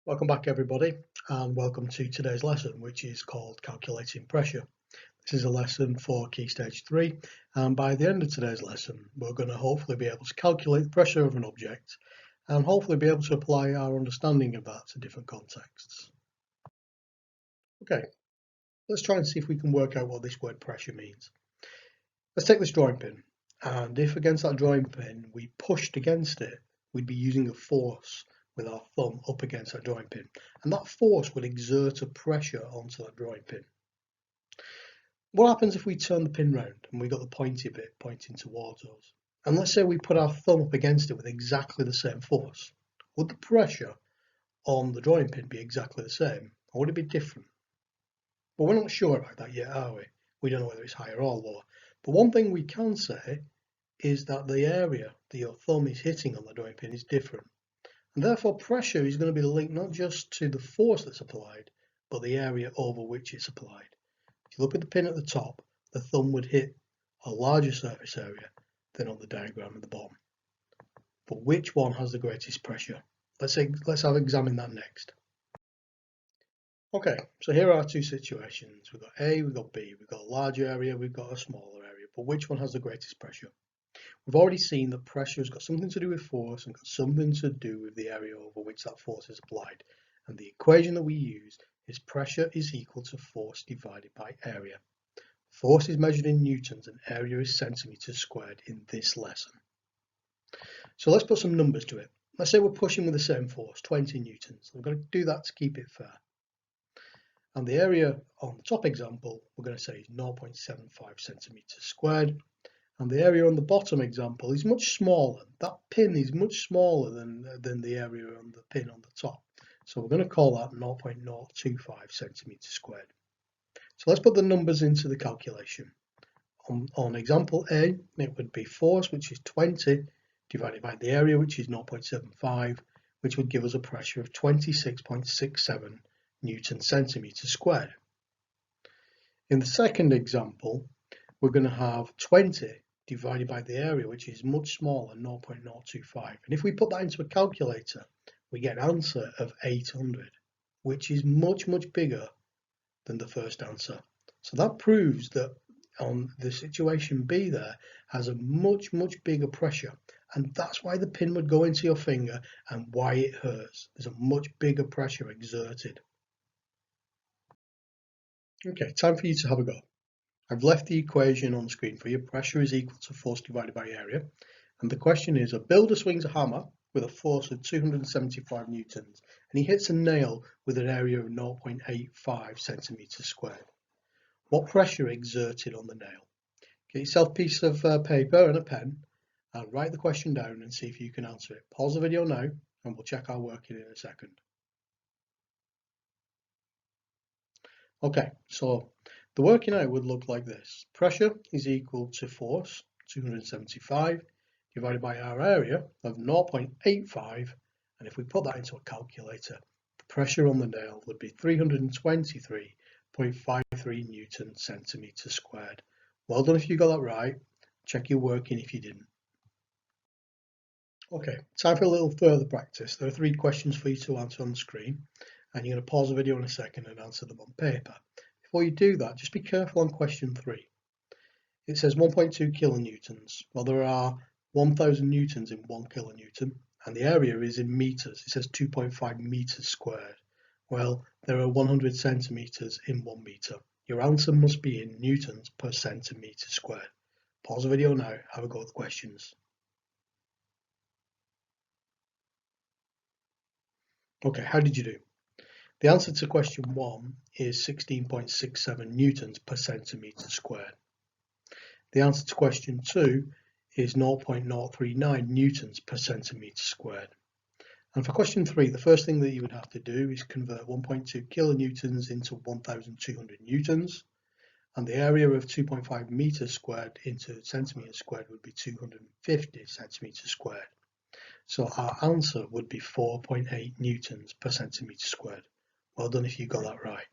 Welcome back everybody, and welcome to today's lesson, which is called Calculating Pressure. This is a lesson for Key Stage 3, and by the end of today's lesson we're going to hopefully be able to calculate the pressure of an object and hopefully be able to apply our understanding of that to different contexts. Okay, let's try and see if we can work out what this word pressure means. Let's take this drawing pin, and if against that drawing pin we pushed against it, we'd be using a force with our thumb up against that drawing pin, and that force would exert a pressure onto that drawing pin. What happens if we turn the pin round and we got the pointy bit pointing towards us, and let's say we put our thumb up against it with exactly the same force? Would the pressure on the drawing pin be exactly the same, or would it be different? Well, we're not sure about that yet, are we? We don't know whether it's higher or lower, but one thing we can say is that the area that your thumb is hitting on the drawing pin is different. And therefore pressure is going to be linked not just to the force that's applied, but the area over which it's applied. If you look at the pin at the top, the thumb would hit a larger surface area than on the diagram at the bottom. But which one has the greatest pressure? Let's have examine that next. Okay, so here are two situations. We've got A, we've got B. We've got a large area, we've got a smaller area. But which one has the greatest pressure? We've already seen that pressure has got something to do with force and got something to do with the area over which that force is applied. And the equation that we use is pressure is equal to force divided by area. Force is measured in newtons and area is centimeters squared in this lesson. So let's put some numbers to it. Let's say we're pushing with the same force, 20 newtons. I'm going to do that to keep it fair. And the area on the top example, we're going to say is 0.75 centimeters squared. And the area on the bottom example is much smaller. That pin is much smaller than the area on the pin on the top. So we're going to call that 0.025 centimeters squared. So let's put the numbers into the calculation. On example A, it would be force, which is 20, divided by the area, which is 0.75, which would give us a pressure of 26.67 Newton centimeters squared. In the second example, we're going to have 20 divided by the area, which is much smaller, 0.025. And if we put that into a calculator, we get an answer of 800, which is much bigger than the first answer. So that proves that on the situation B there has a much bigger pressure, and that's why the pin would go into your finger and why it hurts. There's a much bigger pressure exerted. Okay, time for you to have a go. I've left the equation on the screen for you. Pressure is equal to force divided by area. And the question is, a builder swings a hammer with a force of 275 newtons, and he hits a nail with an area of 0.85 centimeters squared. What pressure exerted on the nail? Get yourself a piece of paper and a pen and write the question down and see if you can answer it. Pause the video now and we'll check our working in a second. Okay, so the working out would look like this. Pressure is equal to force, 275, divided by our area of 0.85, and if we put that into a calculator, the pressure on the nail would be 323.53 Newton centimeters squared. Well done if you got that right. Check your working if you didn't. Okay, time for a little further practice. There are 3 questions for you to answer on the screen, and you're going to pause the video in a second and answer them on paper. Before you do that, just be careful on question 3. It says 1.2 kilonewtons. Well, there are 1,000 newtons in 1 kilonewton, and the area is in meters. It says 2.5 meters squared. Well, there are 100 centimeters in 1 meter. Your answer must be in newtons per centimeter squared. Pause the video now, have a go at the questions. Okay, how did you do? The answer to question 1 is 16.67 newtons per centimeter squared. The answer to question 2 is 0.039 newtons per centimeter squared. And for question 3, the first thing that you would have to do is convert 1.2 kilonewtons into 1,200 newtons, and the area of 2.5 meters squared into centimeters squared would be 250 centimeters squared. So our answer would be 4.8 newtons per centimeter squared. Well done if you got that right.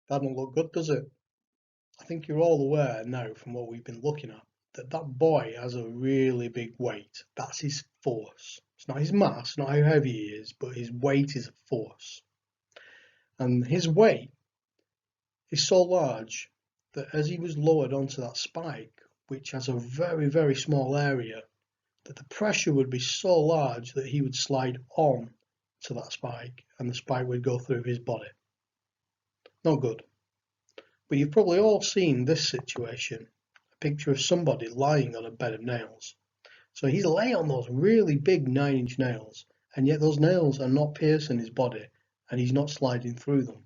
That doesn't look good, does it? I think you're all aware now from what we've been looking at that that boy has a really big weight. That's his force. It's not his mass, not how heavy he is, but his weight is a force. And his weight is so large that as he was lowered onto that spike, which has a very, very small area, that the pressure would be so large that he would slide on to that spike and the spike would go through his body. Not good. But you've probably all seen this situation, a picture of somebody lying on a bed of nails. So he's laying on those really big 9-inch nails, and yet those nails are not piercing his body and he's not sliding through them.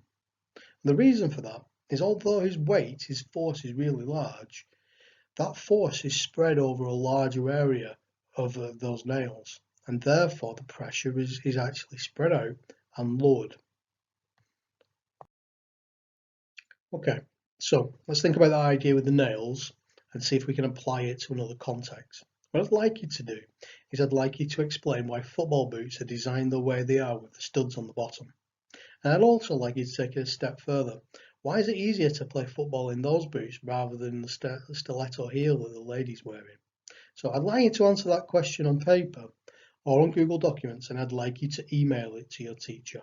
The reason for that is although his weight, his force is really large, that force is spread over a larger area of those nails, and therefore the pressure is actually spread out and lowered. Okay, so let's think about that idea with the nails and see if we can apply it to another context. What I'd like you to do is I'd like you to explain why football boots are designed the way they are with the studs on the bottom. And I'd also like you to take it a step further. Why is it easier to play football in those boots rather than the stiletto heel that the lady's wearing? So I'd like you to answer that question on paper or on Google Documents, and I'd like you to email it to your teacher.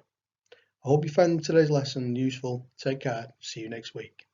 I hope you found today's lesson useful. Take care. See you next week.